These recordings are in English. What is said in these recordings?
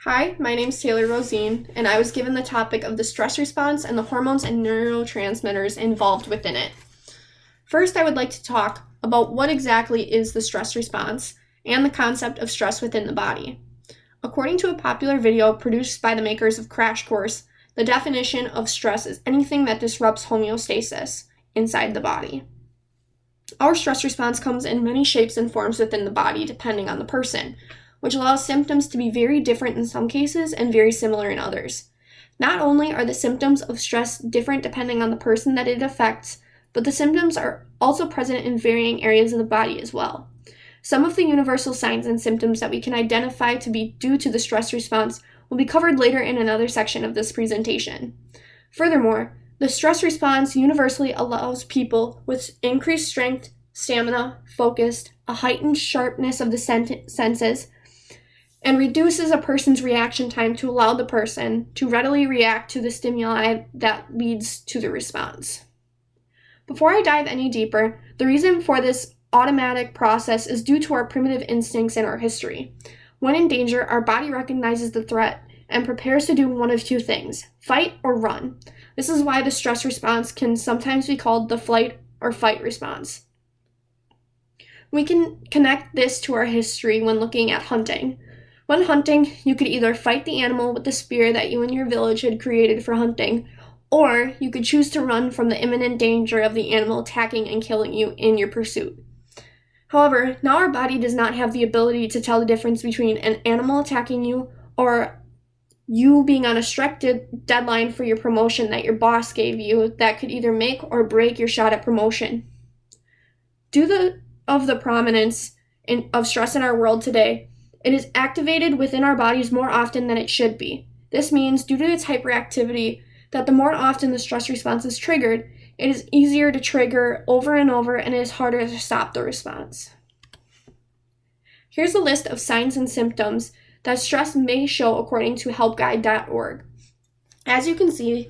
Hi, my name's Taylor Rosine, and I was given the topic of the stress response and the hormones and neurotransmitters involved within it. First, I would like to talk about what exactly is the stress response and the concept of stress within the body. According to a popular video produced by the makers of Crash Course, the definition of stress is anything that disrupts homeostasis inside the body. Our stress response comes in many shapes and forms within the body depending on the person, which allows symptoms to be very different in some cases and very similar in others. Not only are the symptoms of stress different depending on the person that it affects, but the symptoms are also present in varying areas of the body as well. Some of the universal signs and symptoms that we can identify to be due to the stress response will be covered later in another section of this presentation. Furthermore, the stress response universally allows people with increased strength, stamina, focus, a heightened sharpness of the senses, and reduces a person's reaction time to allow the person to readily react to the stimuli that leads to the response. Before I dive any deeper, the reason for this automatic process is due to our primitive instincts in our history. When in danger, our body recognizes the threat and prepares to do one of two things: fight or run. This is why the stress response can sometimes be called the flight or fight response. We can connect this to our history when looking at hunting. When hunting, you could either fight the animal with the spear that you and your village had created for hunting, or you could choose to run from the imminent danger of the animal attacking and killing you in your pursuit. However, now our body does not have the ability to tell the difference between an animal attacking you or you being on a strict deadline for your promotion that your boss gave you that could either make or break your shot at promotion. Due to the prominence of stress in our world today, it is activated within our bodies more often than it should be. This means, due to its hyperactivity, that the more often the stress response is triggered, it is easier to trigger over and over, and it is harder to stop the response. Here's a list of signs and symptoms that stress may show according to helpguide.org. As you can see,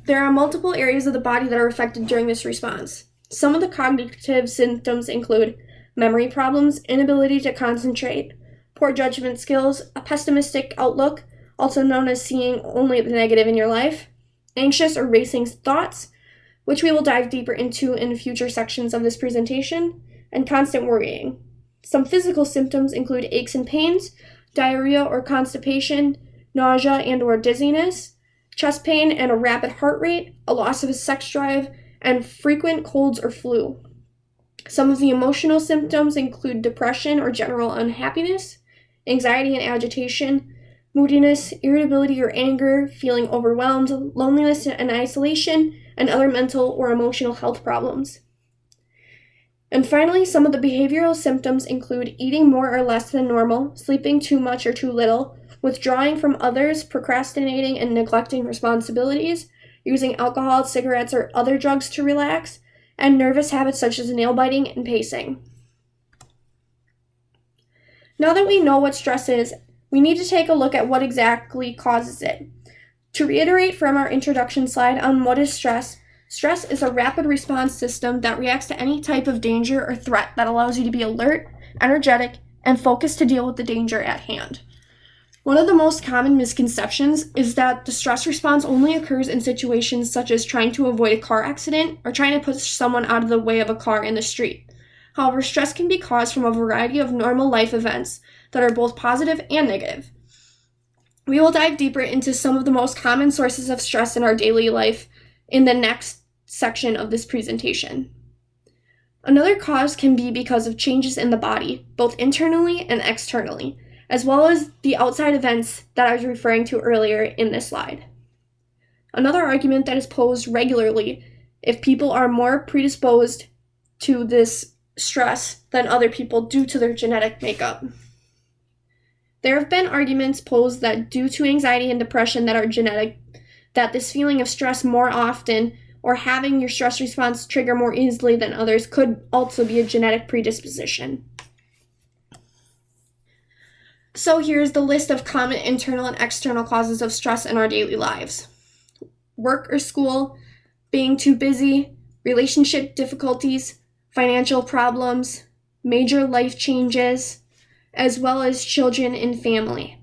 there are multiple areas of the body that are affected during this response. Some of the cognitive symptoms include memory problems, inability to concentrate, poor judgment skills, a pessimistic outlook, also known as seeing only the negative in your life, anxious or racing thoughts, which we will dive deeper into in future sections of this presentation, and constant worrying. Some physical symptoms include aches and pains, diarrhea or constipation, nausea and or dizziness, chest pain and a rapid heart rate, a loss of a sex drive, and frequent colds or flu. Some of the emotional symptoms include depression or general unhappiness, anxiety and agitation, moodiness, irritability or anger, feeling overwhelmed, loneliness and isolation, and other mental or emotional health problems. And finally, some of the behavioral symptoms include eating more or less than normal, sleeping too much or too little, withdrawing from others, procrastinating and neglecting responsibilities, using alcohol, cigarettes, or other drugs to relax, and nervous habits such as nail biting and pacing. Now that we know what stress is, we need to take a look at what exactly causes it. To reiterate from our introduction slide on what is stress, stress is a rapid response system that reacts to any type of danger or threat that allows you to be alert, energetic, and focused to deal with the danger at hand. One of the most common misconceptions is that the stress response only occurs in situations such as trying to avoid a car accident or trying to push someone out of the way of a car in the street. However, stress can be caused from a variety of normal life events that are both positive and negative. We will dive deeper into some of the most common sources of stress in our daily life in the next section of this presentation. Another cause can be because of changes in the body, both internally and externally, as well as the outside events that I was referring to earlier in this slide. Another argument that is posed regularly if people are more predisposed to this stress than other people due to their genetic makeup. There have been arguments posed that due to anxiety and depression that are genetic, that this feeling of stress more often or having your stress response trigger more easily than others could also be a genetic predisposition. So here's the list of common internal and external causes of stress in our daily lives. Work or school, being too busy, relationship difficulties, financial problems, major life changes, as well as children and family.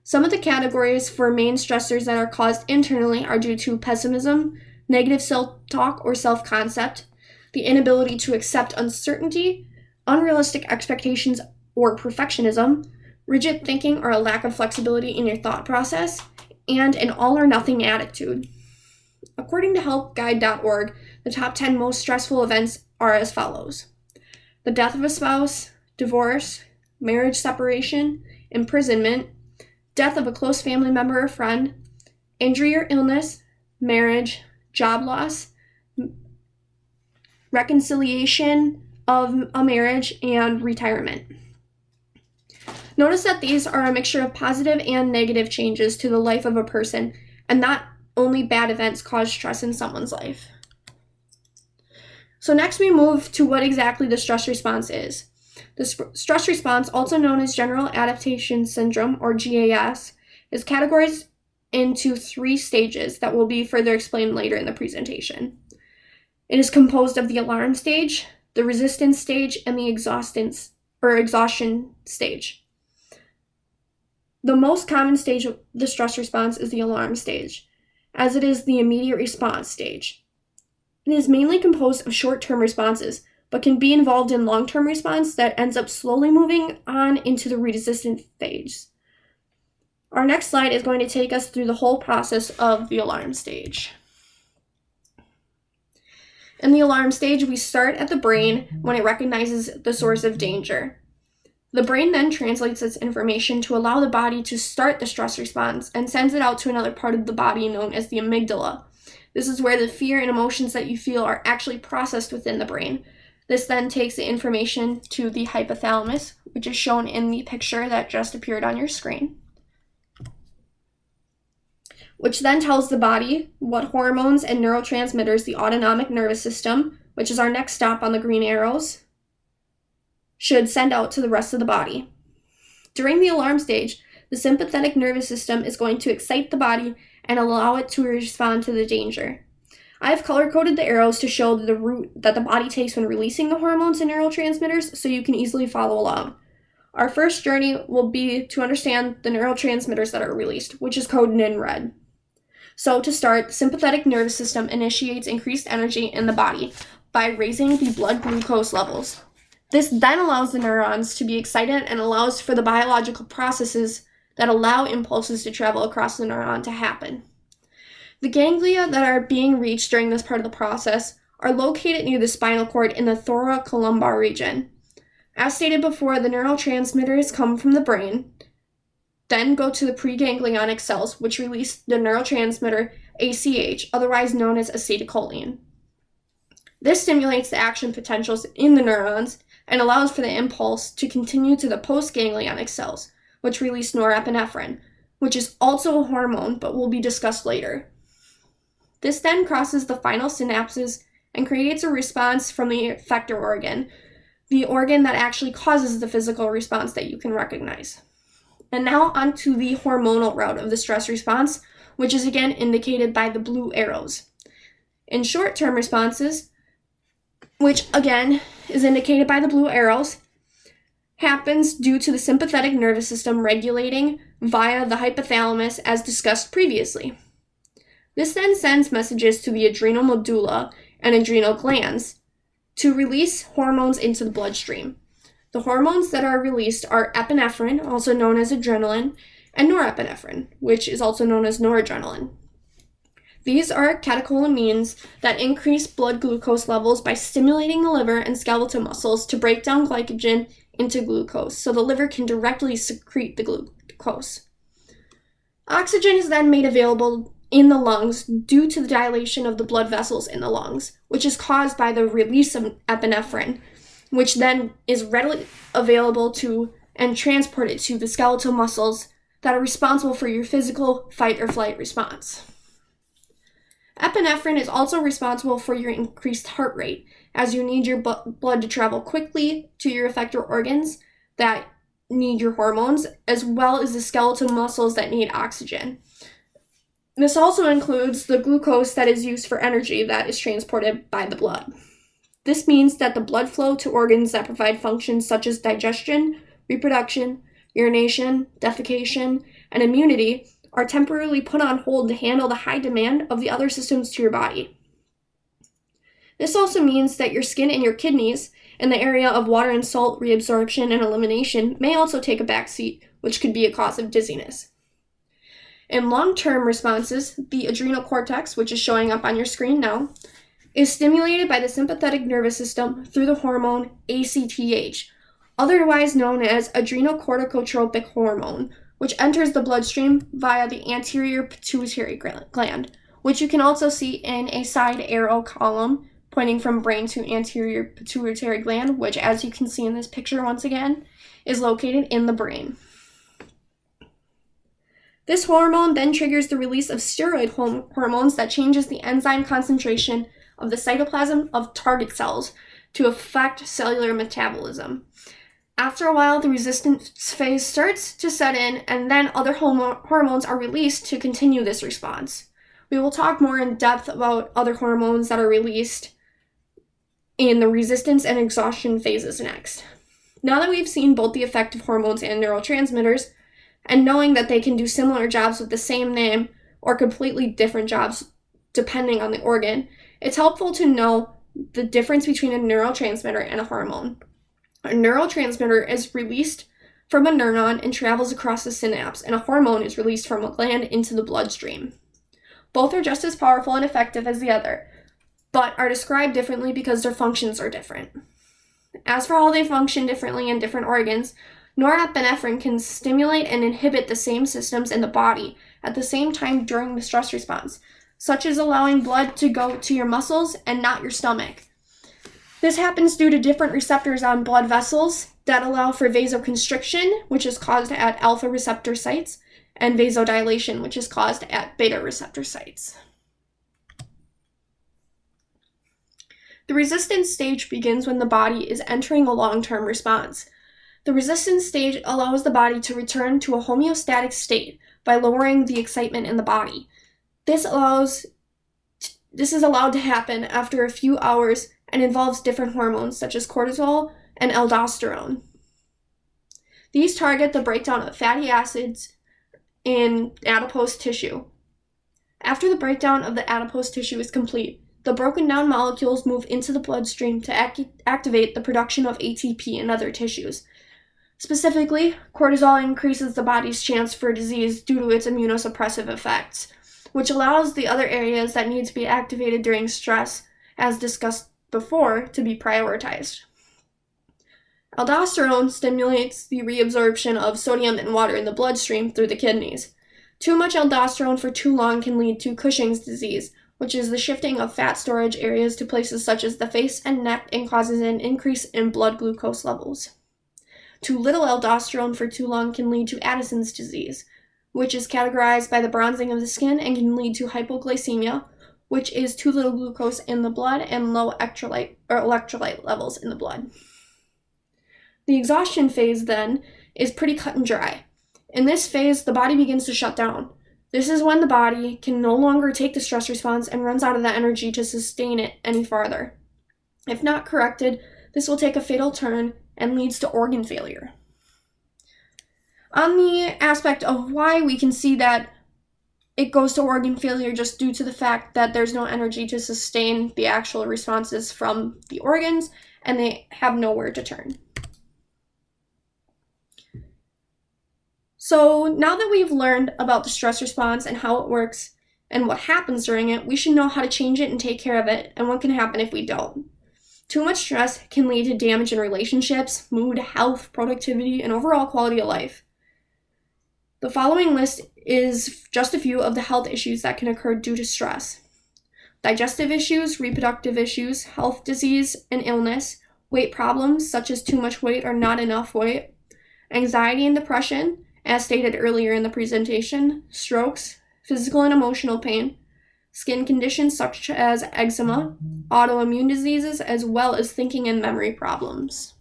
Some of the categories for main stressors that are caused internally are due to pessimism, negative self-talk or self-concept, the inability to accept uncertainty, unrealistic expectations or perfectionism, rigid thinking or a lack of flexibility in your thought process, and an all-or-nothing attitude. According to helpguide.org, the top 10 most stressful events are as follows: the death of a spouse, divorce, marriage separation, imprisonment, death of a close family member or friend, injury or illness, marriage, job loss, reconciliation of a marriage, and retirement. Notice that these are a mixture of positive and negative changes to the life of a person, and not only bad events cause stress in someone's life. So next we move to what exactly the stress response is. The stress response, also known as General Adaptation Syndrome, or GAS, is categorized into 3 stages that will be further explained later in the presentation. It is composed of the alarm stage, the resistance stage, and the exhaustion stage. The most common stage of the stress response is the alarm stage, as it is the immediate response stage. It is mainly composed of short-term responses, but can be involved in long-term response that ends up slowly moving on into the resistance phase. Our next slide is going to take us through the whole process of the alarm stage. In the alarm stage, we start at the brain when it recognizes the source of danger. The brain then translates its information to allow the body to start the stress response and sends it out to another part of the body known as the amygdala. This is where the fear and emotions that you feel are actually processed within the brain. This then takes the information to the hypothalamus, which is shown in the picture that just appeared on your screen, which then tells the body what hormones and neurotransmitters the autonomic nervous system, which is our next stop on the green arrows, should send out to the rest of the body. During the alarm stage, the sympathetic nervous system is going to excite the body and allow it to respond to the danger. I have color-coded the arrows to show the route that the body takes when releasing the hormones and neurotransmitters so you can easily follow along. Our first journey will be to understand the neurotransmitters that are released, which is coded in red. So to start, the sympathetic nervous system initiates increased energy in the body by raising the blood glucose levels. This then allows the neurons to be excited and allows for the biological processes that allow impulses to travel across the neuron to happen. The ganglia that are being reached during this part of the process are located near the spinal cord in the thoracolumbar region. As stated before, the neurotransmitters come from the brain, then go to the preganglionic cells, which release the neurotransmitter ACH, otherwise known as acetylcholine. This stimulates the action potentials in the neurons and allows for the impulse to continue to the postganglionic cells, which release norepinephrine, which is also a hormone but will be discussed later. This then crosses the final synapses and creates a response from the effector organ, the organ that actually causes the physical response that you can recognize. And now onto the hormonal route of the stress response, which is again indicated by the blue arrows. In short-term responses, which again is indicated by the blue arrows, happens due to the sympathetic nervous system regulating via the hypothalamus as discussed previously. This then sends messages to the adrenal medulla and adrenal glands to release hormones into the bloodstream. The hormones that are released are epinephrine, also known as adrenaline, and norepinephrine, which is also known as noradrenaline. These are catecholamines that increase blood glucose levels by stimulating the liver and skeletal muscles to break down glycogen into glucose, so the liver can directly secrete the glucose. Oxygen is then made available in the lungs due to the dilation of the blood vessels in the lungs, which is caused by the release of epinephrine, which then is readily available to and transported to the skeletal muscles that are responsible for your physical fight or flight response. Epinephrine is also responsible for your increased heart rate, as you need your blood to travel quickly to your effector organs that need your hormones, as well as the skeletal muscles that need oxygen. This also includes the glucose that is used for energy that is transported by the blood. This means that the blood flow to organs that provide functions such as digestion, reproduction, urination, defecation, and immunity are temporarily put on hold to handle the high demand of the other systems to your body. This also means that your skin and your kidneys in the area of water and salt reabsorption and elimination may also take a backseat, which could be a cause of dizziness. In long-term responses, the adrenal cortex, which is showing up on your screen now, is stimulated by the sympathetic nervous system through the hormone ACTH, otherwise known as adrenocorticotropic hormone, which enters the bloodstream via the anterior pituitary gland, which you can also see in a side arrow column pointing from brain to anterior pituitary gland, which, as you can see in this picture once again, is located in the brain. This hormone then triggers the release of steroid hormones that changes the enzyme concentration of the cytoplasm of target cells to affect cellular metabolism. After a while, the resistance phase starts to set in, and then other hormones are released to continue this response. We will talk more in depth about other hormones that are released in the resistance and exhaustion phases next. Now that we've seen both the effect of hormones and neurotransmitters, and knowing that they can do similar jobs with the same name or completely different jobs depending on the organ, it's helpful to know the difference between a neurotransmitter and a hormone. A neurotransmitter is released from a neuron and travels across the synapse, and a hormone is released from a gland into the bloodstream. Both are just as powerful and effective as the other, but are described differently because their functions are different. As for how they function differently in different organs, norepinephrine can stimulate and inhibit the same systems in the body at the same time during the stress response, such as allowing blood to go to your muscles and not your stomach. This happens due to different receptors on blood vessels that allow for vasoconstriction, which is caused at alpha receptor sites, and vasodilation, which is caused at beta receptor sites. The resistance stage begins when the body is entering a long-term response. The resistance stage allows the body to return to a homeostatic state by lowering the excitement in the body. This is allowed to happen after a few hours and involves different hormones such as cortisol and aldosterone. These target the breakdown of fatty acids in adipose tissue. After the breakdown of the adipose tissue is complete, the broken down molecules move into the bloodstream to activate the production of ATP in other tissues. Specifically, cortisol increases the body's chance for disease due to its immunosuppressive effects, which allows the other areas that need to be activated during stress, as discussed before, to be prioritized. Aldosterone stimulates the reabsorption of sodium and water in the bloodstream through the kidneys. Too much aldosterone for too long can lead to Cushing's disease, which is the shifting of fat storage areas to places such as the face and neck and causes an increase in blood glucose levels. Too little aldosterone for too long can lead to Addison's disease, which is categorized by the bronzing of the skin and can lead to hypoglycemia, which is too little glucose in the blood and low electrolyte levels in the blood. The exhaustion phase, then, is pretty cut and dry. In this phase, the body begins to shut down. This is when the body can no longer take the stress response and runs out of the energy to sustain it any farther. If not corrected, this will take a fatal turn and leads to organ failure. On the aspect of why we can see that it goes to organ failure just due to the fact that there's no energy to sustain the actual responses from the organs and they have nowhere to turn. So now that we've learned about the stress response and how it works and what happens during it, we should know how to change it and take care of it and what can happen if we don't. Too much stress can lead to damage in relationships, mood, health, productivity, and overall quality of life. The following list is just a few of the health issues that can occur due to stress. Digestive issues, reproductive issues, health disease and illness, weight problems such as too much weight or not enough weight, anxiety and depression, as stated earlier in the presentation, strokes, physical and emotional pain, skin conditions such as eczema, autoimmune diseases, as well as thinking and memory problems.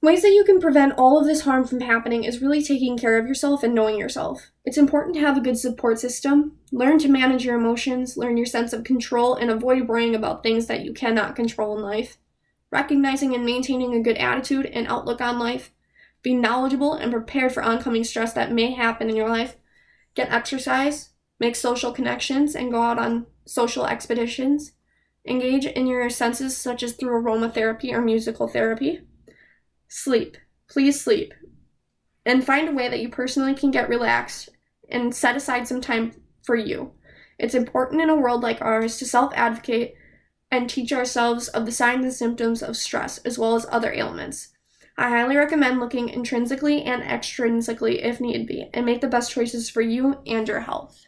Ways that you can prevent all of this harm from happening is really taking care of yourself and knowing yourself. It's important to have a good support system, learn to manage your emotions, learn your sense of control, and avoid worrying about things that you cannot control in life. recognizing and maintaining a good attitude and outlook on life, be knowledgeable and prepared for oncoming stress that may happen in your life, get exercise, make social connections and go out on social expeditions, engage in your senses such as through aromatherapy or musical therapy, sleep, please sleep, and find a way that you personally can get relaxed and set aside some time for you. It's important in a world like ours to self-advocate and teach ourselves of the signs and symptoms of stress as well as other ailments. I highly recommend looking intrinsically and extrinsically if need be, and make the best choices for you and your health.